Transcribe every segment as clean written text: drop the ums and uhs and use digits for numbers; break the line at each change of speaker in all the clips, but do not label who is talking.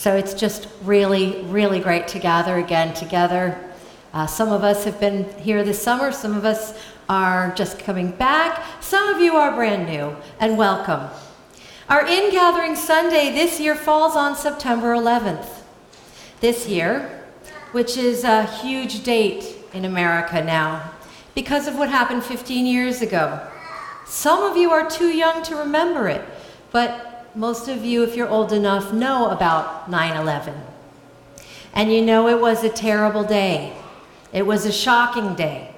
So it's just really, really great to gather again together. Some of us have been here this summer, some of us are just coming back, some of you are brand new, and welcome. Our In-Gathering Sunday this year falls on September 11th. This year, which is a huge date in America now, because of what happened 15 years ago. Some of you are too young to remember it, but most of you, if you're old enough, know about 9/11. And you know it was a terrible day. It was a shocking day.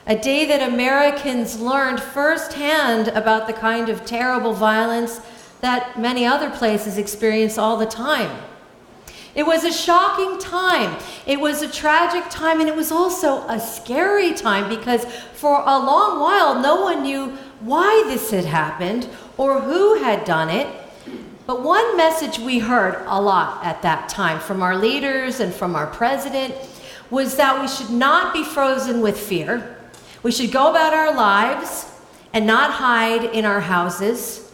A day that Americans learned firsthand about the kind of terrible violence that many other places experience all the time. It was a shocking time. It was a tragic time, and it was also a scary time because for a long while, no one knew why this had happened or who had done it. But one message we heard a lot at that time from our leaders and from our president was that we should not be frozen with fear. We should go about our lives and not hide in our houses.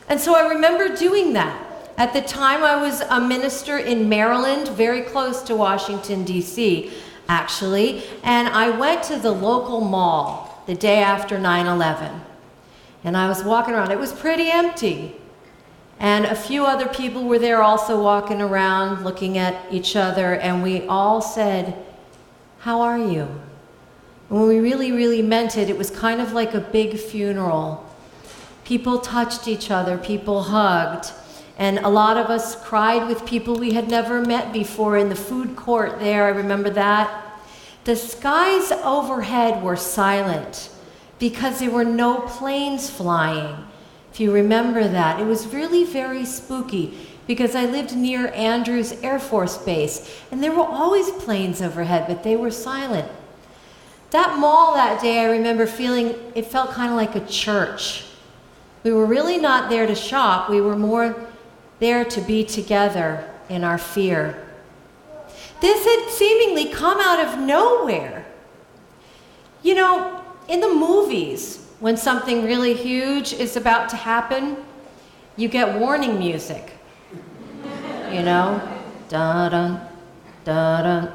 And so I remember doing that. At the time, I was a minister in Maryland, very close to Washington, D.C., actually, and I went to the local mall the day after 9/11. And I was walking around. It was pretty empty. And a few other people were there also walking around, looking at each other, and we all said, "How are you?" And when we really, really meant it, it was kind of like a big funeral. People touched each other, people hugged, and a lot of us cried with people we had never met before in the food court there. I remember that. The skies overhead were silent because there were no planes flying. If you remember that, it was really very spooky because I lived near Andrews Air Force Base, and there were always planes overhead, but they were silent. That mall that day, I remember feeling, it felt kind of like a church. We were really not there to shop, we were more there to be together in our fear. This had seemingly come out of nowhere. You know, in the movies, when something really huge is about to happen, you get warning music. You know, dun dun dun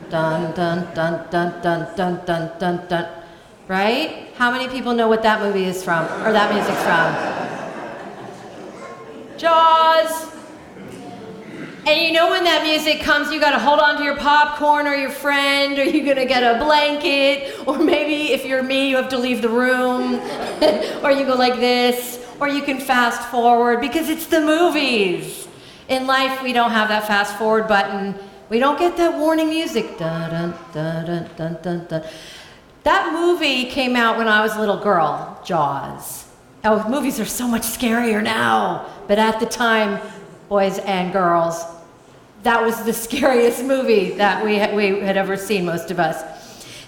dun dun dun dun dun dun dun dun dun. Right? How many people know what that movie is from, or that music's from? Jaws. And you know when that music comes, you gotta hold on to your popcorn or your friend, or you're gonna get a blanket, or maybe if you're me, you have to leave the room, or you go like this, or you can fast forward because it's the movies. In life, we don't have that fast forward button. We don't get that warning music. Dun, dun, dun, dun, dun, dun, dun. That movie came out when I was a little girl, Jaws. Oh, movies are so much scarier now, but at the time, boys and girls, that was the scariest movie that we had ever seen, most of us.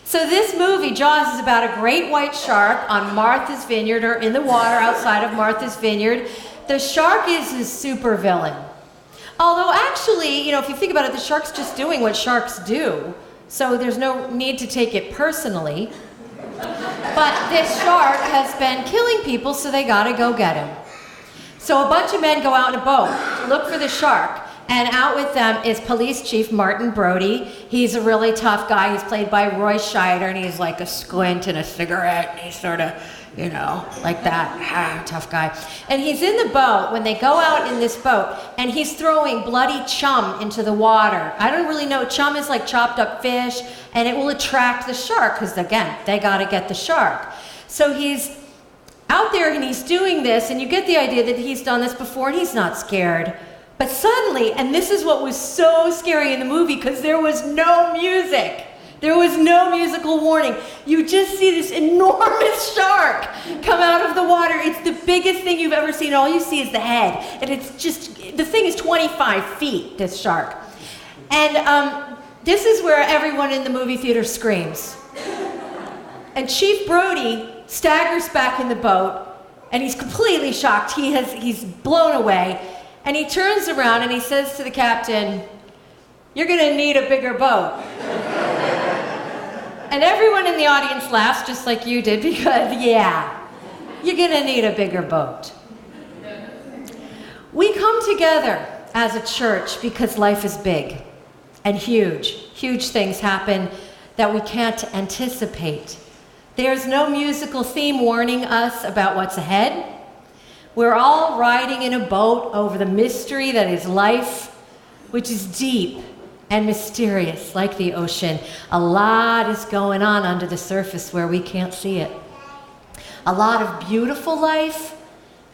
So this movie, Jaws, is about a great white shark on Martha's Vineyard, or in the water outside of Martha's Vineyard. The shark is a super villain. Although actually, you know, if you think about it, the shark's just doing what sharks do. So there's no need to take it personally. But this shark has been killing people, so they gotta go get him. So a bunch of men go out in a boat to look for the shark, and out with them is Police Chief Martin Brody. He's a really tough guy. He's played by Roy Scheider, and he's like a squint and a cigarette, and he's sort of, you know, like that, tough guy. And he's in the boat when they go out in this boat, and he's throwing bloody chum into the water. I don't really know, chum is like chopped up fish, and it will attract the shark, because again, they gotta get the shark. So he's out there and he's doing this, and you get the idea that he's done this before and he's not scared. But suddenly, and this is what was so scary in the movie, because there was no music. There was no musical warning. You just see this enormous shark come out of the water. It's the biggest thing you've ever seen. All you see is the head. And it's just, the thing is 25 feet, this shark. And this is where everyone in the movie theater screams. And Chief Brody staggers back in the boat, and he's completely shocked. He's blown away. And he turns around and he says to the captain, "You're gonna need a bigger boat." And everyone in the audience laughs just like you did, because yeah, you're gonna need a bigger boat. We come together as a church because life is big and huge. Huge things happen that we can't anticipate. There's no musical theme warning us about what's ahead. We're all riding in a boat over the mystery that is life, which is deep and mysterious like the ocean. A lot is going on under the surface where we can't see it. A lot of beautiful life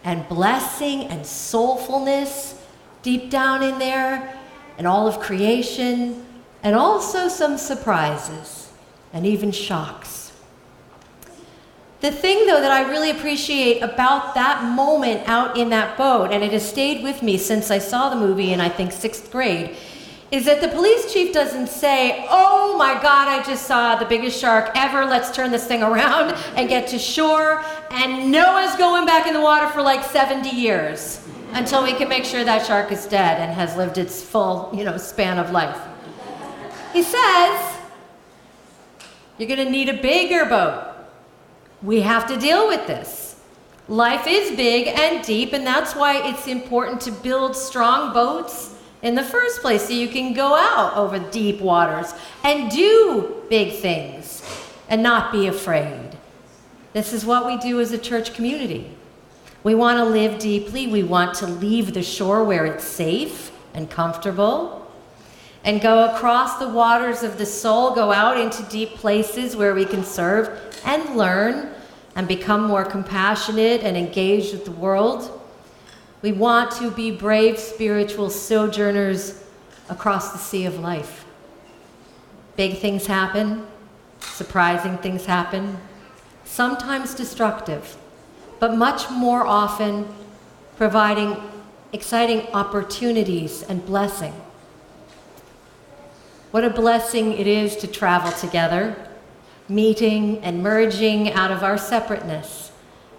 and blessing and soulfulness deep down in there, and all of creation, and also some surprises and even shocks. The thing, though, that I really appreciate about that moment out in that boat, and it has stayed with me since I saw the movie in, I think, 6th grade, is that the police chief doesn't say, "Oh my God, I just saw the biggest shark ever, let's turn this thing around and get to shore, and Noah's going back in the water for like 70 years until we can make sure that shark is dead and has lived its full, span of life." He says, you're gonna need a bigger boat. We have to deal with this. Life is big and deep, and that's why it's important to build strong boats in the first place, so you can go out over deep waters and do big things and not be afraid. This is what we do as a church community. We want to live deeply. We want to leave the shore where it's safe and comfortable and go across the waters of the soul, go out into deep places where we can serve and learn and become more compassionate and engaged with the world. We want to be brave spiritual sojourners across the sea of life. Big things happen, surprising things happen, sometimes destructive, but much more often providing exciting opportunities and blessing. What a blessing it is to travel together, meeting and merging out of our separateness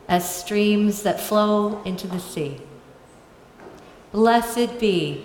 as streams that flow into the sea. Blessed be